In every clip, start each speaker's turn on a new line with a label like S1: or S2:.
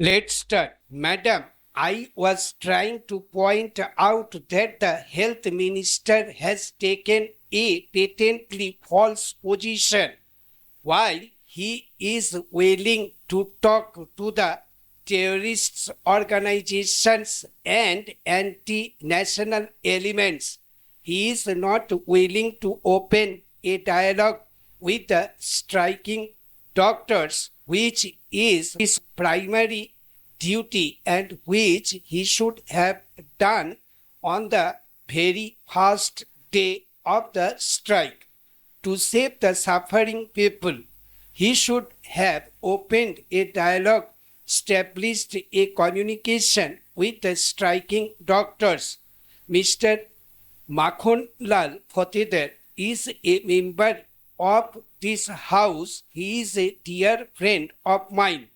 S1: Let's start. Madam, I was trying to point out that the health minister has taken a patently false position while he is willing to talk to the terrorist organizations and anti-national elements. He is not willing to open a dialogue with the striking doctors, which is his primary duty and which he should have done on the very first day of the strike. To save the suffering people, he should have opened a dialogue, established a communication with the striking doctors. Mr. Makhonlal Fatedar is a member of this house. He is a dear friend of mine.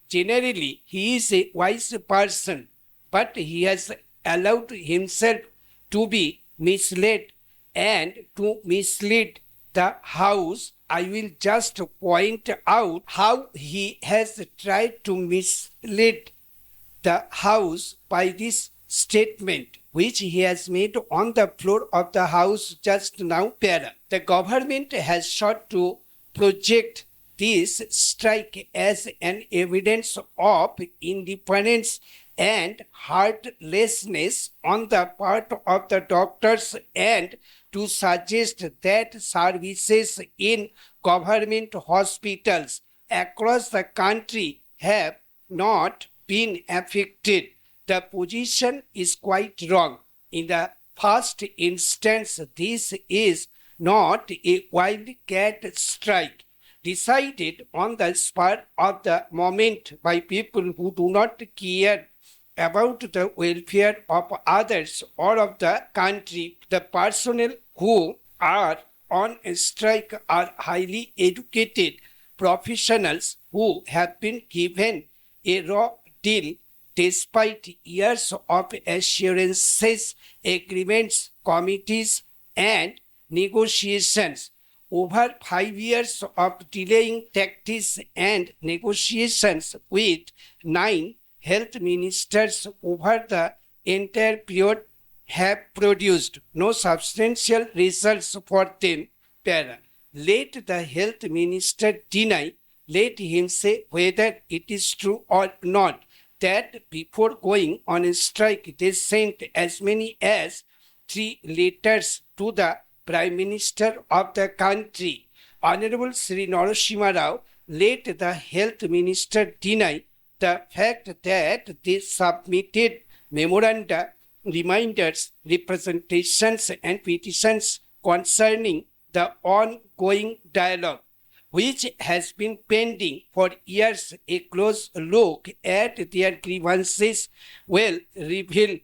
S1: Generally, he is a wise person, but he has allowed himself to be misled and to mislead the house. I will just point out how he has tried to mislead the house by this statement which he has made on the floor of the house just now. Para. The government has sought to project this strike as an evidence of indifference and heartlessness on the part of the doctors and to suggest that services in government hospitals across the country have not been affected. The position is quite wrong. In the first instance, this is not a wildcat strike decided on the spur of the moment by people who do not care about the welfare of others or of the country. The personnel who are on strike are highly educated professionals who have been given a raw deal despite years of assurances, agreements, committees, and negotiations. Over 5 years of delaying tactics and negotiations with 9 health ministers over the entire period have produced no substantial results for them. Para. Let the health minister deny, let him say whether it is true or not that before going on a strike they sent as many as 3 letters to the Prime Minister of the country. Honorable Sri Narasimha Rao, let the health minister deny the fact that they submitted memoranda, reminders, representations and petitions concerning the ongoing dialogue, which has been pending for years. A close look at their grievances will reveal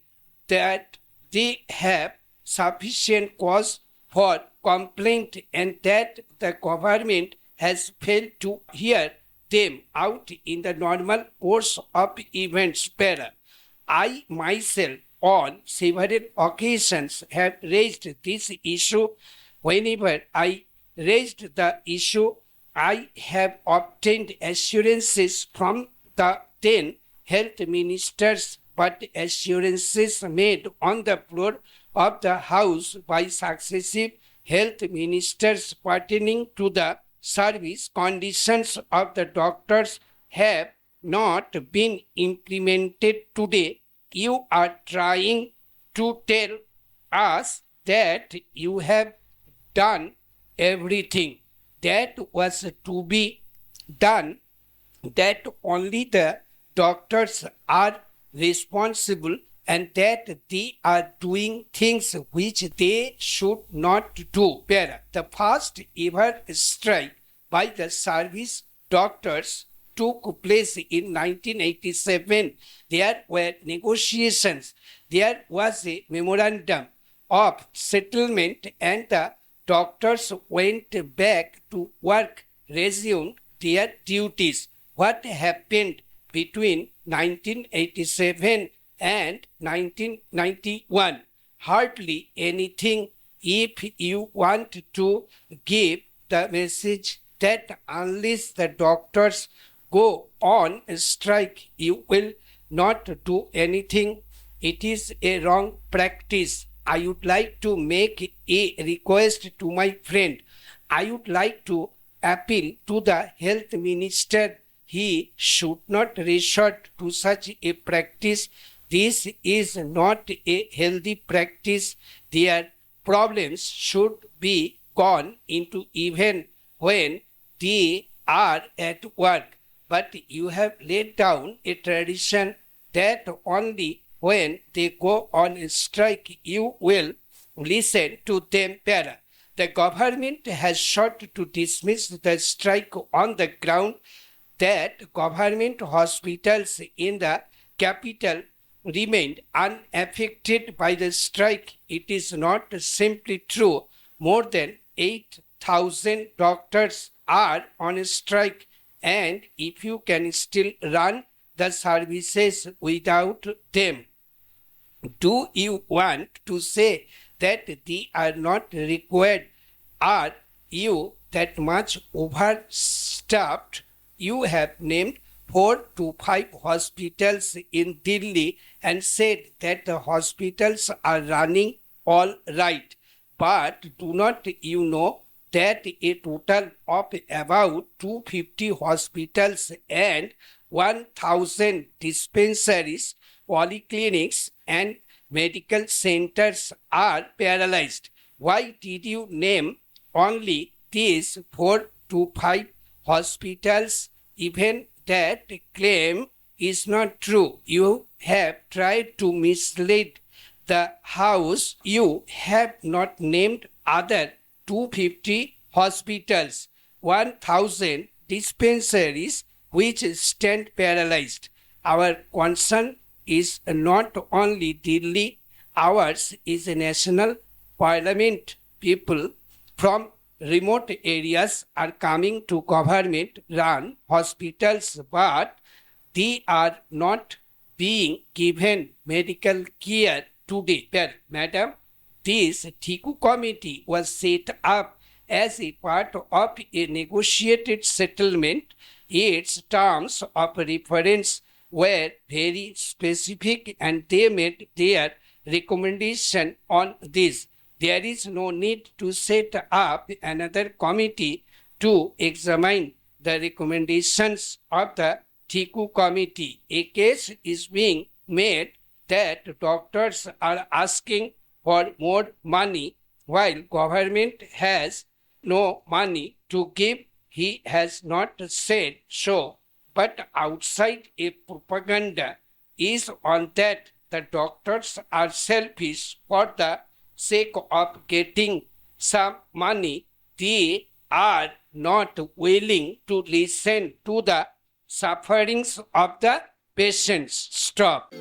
S1: that they have sufficient cause for complaint and that the government has failed to hear them out in the normal course of events. Para. I myself on several occasions have raised this issue. Whenever I raised the issue, I have obtained assurances from the then health ministers, but assurances made on the floor of the house by successive health ministers pertaining to the service conditions of the doctors have not been implemented. Today, you are trying to tell us that you have done everything that was to be done, that only the doctors are responsible and that they are doing things which they should not do. Para. The first ever strike by the service doctors took place in 1987. There were negotiations. There was a memorandum of settlement and the doctors went back to work, resumed their duties. What happened between 1987 and 1991? Hardly anything if you want to give the message that unless the doctors go on strike, you will not do anything. It is a wrong practice. I would like to make a request to my friend. I would like to appeal to the health minister. He should not resort to such a practice. This is not a healthy practice. Their problems should be gone into even when they are at work. But you have laid down a tradition that only when they go on strike you will listen to them better. The government has sought to dismiss the strike on the ground that government hospitals in the capital remained unaffected by the strike. It is not simply true. More than 8,000 doctors are on strike, and if you can still run the services without them, do you want to say that they are not required? Are you that much overstaffed? You have named 4 to 5 hospitals in Delhi and said that the hospitals are running all right. But do not you know that a total of about 250 hospitals and 1,000 dispensaries, polyclinics, and medical centers are paralyzed? Why did you name only these 4 to 5 hospitals? Even that claim is not true. You have tried to mislead the House. You have not named other 250 hospitals, 1,000 dispensaries which stand paralyzed. Our concern is not only Delhi, ours is a national parliament. People from remote areas are coming to government run hospitals, but they are not being given medical care today. Madam, this TICU committee was set up as a part of a negotiated settlement. Its terms of reference were very specific and they made their recommendation on this. There is no need to set up another committee to examine the recommendations of the TICU committee. A case is being made that doctors are asking for more money while government has no money to give. He has not said so, but outside a propaganda is on that the doctors are selfish for the sake of getting some money. They are not willing to listen to the sufferings of the patients. Stop.